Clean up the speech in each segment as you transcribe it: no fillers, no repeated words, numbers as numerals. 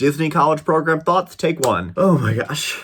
Disney College Program thoughts, take one. Oh my gosh.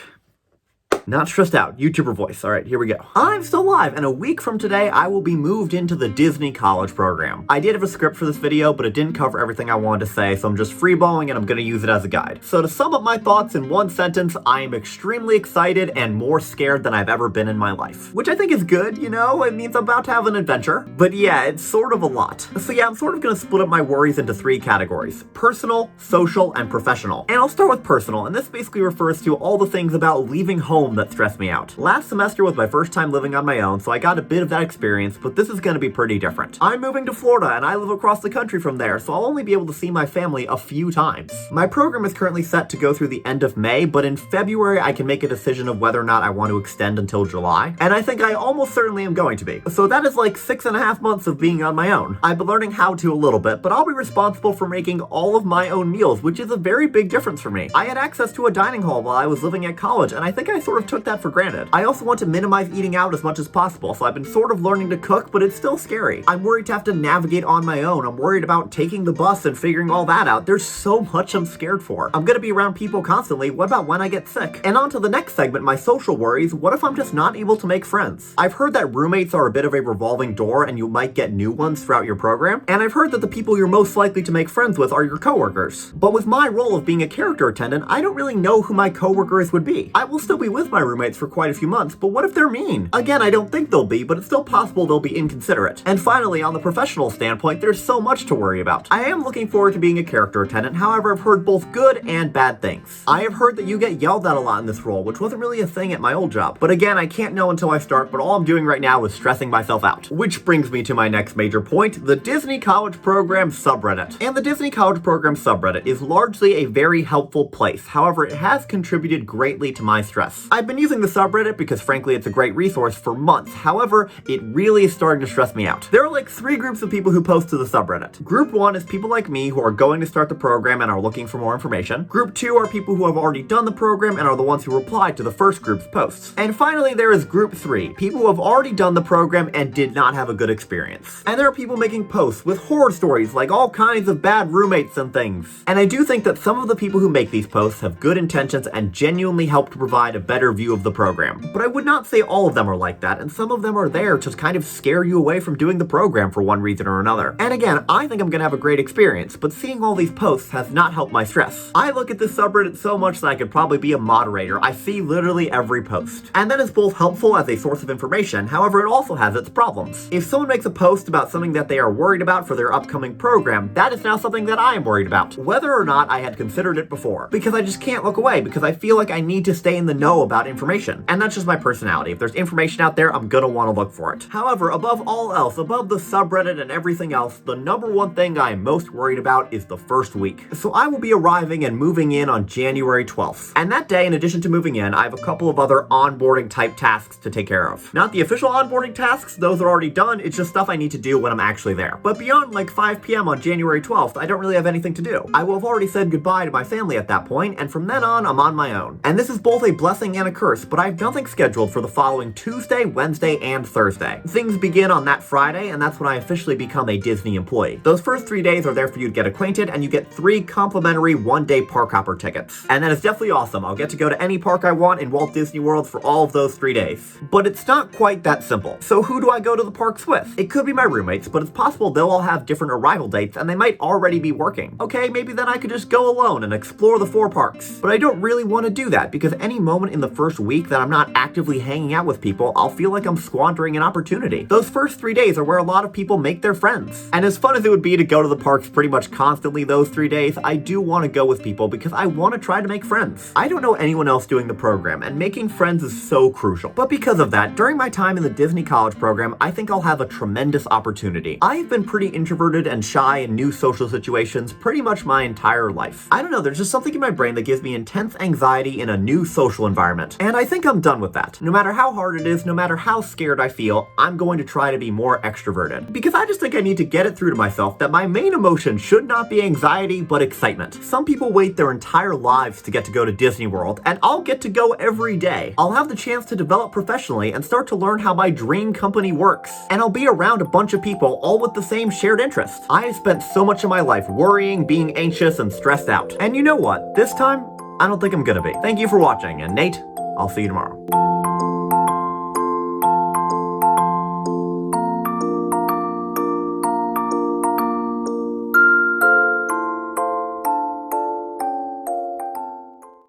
Not stressed out. YouTuber voice. All right, here we go. I'm still alive, and a week from today, I will be moved into the Disney College Program. I did have a script for this video, but it didn't cover everything I wanted to say, so I'm just freeballing and I'm gonna use it as a guide. So to sum up my thoughts in one sentence, I am extremely excited and more scared than I've ever been in my life. Which I think is good, you know? It means I'm about to have an adventure. But yeah, it's sort of a lot. So yeah, I'm sort of gonna split up my worries into three categories: personal, social, and professional. And I'll start with personal, and this basically refers to all the things about leaving home that stress me out. Last semester was my first time living on my own, so I got a bit of that experience, but this is going to be pretty different. I'm moving to Florida, and I live across the country from there, so I'll only be able to see my family a few times. My program is currently set to go through the end of May, but in February I can make a decision of whether or not I want to extend until July, and I think I almost certainly am going to be. So that is like 6.5 months of being on my own. I've been learning how to a little bit, but I'll be responsible for making all of my own meals, which is a very big difference for me. I had access to a dining hall while I was living at college, and I think I sort of took that for granted. I also want to minimize eating out as much as possible, so I've been sort of learning to cook, but it's still scary. I'm worried to have to navigate on my own. I'm worried about taking the bus and figuring all that out. There's so much I'm scared for. I'm gonna be around people constantly. What about when I get sick? And on to the next segment, my social worries. What if I'm just not able to make friends? I've heard that roommates are a bit of a revolving door and you might get new ones throughout your program, and I've heard that the people you're most likely to make friends with are your coworkers. But with my role of being a character attendant, I don't really know who my coworkers would be. I will still be with my roommates for quite a few months, but what if they're mean? Again, I don't think they'll be, but it's still possible they'll be inconsiderate. And finally, on the professional standpoint, there's so much to worry about. I am looking forward to being a character attendant, however, I've heard both good and bad things. I have heard that you get yelled at a lot in this role, which wasn't really a thing at my old job. But again, I can't know until I start, but all I'm doing right now is stressing myself out. Which brings me to my next major point, the Disney College Program subreddit. And the Disney College Program subreddit is largely a very helpful place. However, it has contributed greatly to my stress. I've been using the subreddit because frankly it's a great resource for months. However, it really is starting to stress me out. There are like 3 groups of people who post to the subreddit. Group 1 is people like me who are going to start the program and are looking for more information. Group 2 are people who have already done the program and are the ones who replied to the first group's posts. And finally, there is Group 3, people who have already done the program and did not have a good experience. And there are people making posts with horror stories like all kinds of bad roommates and things. And I do think that some of the people who make these posts have good intentions and genuinely help to provide a better view of the program. But I would not say all of them are like that, and some of them are there to kind of scare you away from doing the program for one reason or another. And again, I think I'm gonna have a great experience, but seeing all these posts has not helped my stress. I look at this subreddit so much that I could probably be a moderator. I see literally every post. And that is both helpful as a source of information, however it also has its problems. If someone makes a post about something that they are worried about for their upcoming program, that is now something that I am worried about, whether or not I had considered it before. Because I just can't look away, because I feel like I need to stay in the know about information. And that's just my personality. If there's information out there, I'm gonna want to look for it. However, above all else, above the subreddit and everything else, the number one thing I am most worried about is the first week. So I will be arriving and moving in on January 12th. And that day, in addition to moving in, I have a couple of other onboarding type tasks to take care of. Not the official onboarding tasks, those are already done, it's just stuff I need to do when I'm actually there. But beyond like 5 p.m. on January 12th, I don't really have anything to do. I will have already said goodbye to my family at that point, and from then on, I'm on my own. And this is both a blessing and a curse, but I have nothing scheduled for the following Tuesday, Wednesday, and Thursday. Things begin on that Friday, and that's when I officially become a Disney employee. Those first 3 days are there for you to get acquainted, and you get 3 complimentary one-day park hopper tickets. And that is definitely awesome. I'll get to go to any park I want in Walt Disney World for all of those 3 days. But it's not quite that simple. So who do I go to the parks with? It could be my roommates, but it's possible they'll all have different arrival dates, and they might already be working. Okay, maybe then I could just go alone and explore the 4 parks. But I don't really want to do that, because any moment in the first week that I'm not actively hanging out with people, I'll feel like I'm squandering an opportunity. Those first 3 days are where a lot of people make their friends. And as fun as it would be to go to the parks pretty much constantly those 3 days, I do want to go with people because I want to try to make friends. I don't know anyone else doing the program, and making friends is so crucial. But because of that, during my time in the Disney College Program, I think I'll have a tremendous opportunity. I've been pretty introverted and shy in new social situations pretty much my entire life. I don't know, there's just something in my brain that gives me intense anxiety in a new social environment. excitement. And I think I'm done with that. No matter how hard it is, no matter how scared I feel, I'm going to try to be more extroverted. Because I just think I need to get it through to myself that my main emotion should not be anxiety, but excitement. Some people wait their entire lives to get to go to Disney World, and I'll get to go every day. I'll have the chance to develop professionally and start to learn how my dream company works. And I'll be around a bunch of people all with the same shared interests. I have spent so much of my life worrying, being anxious, and stressed out. And you know what? This time, I don't think I'm gonna be. Thank you for watching, and Nate, I'll see you tomorrow.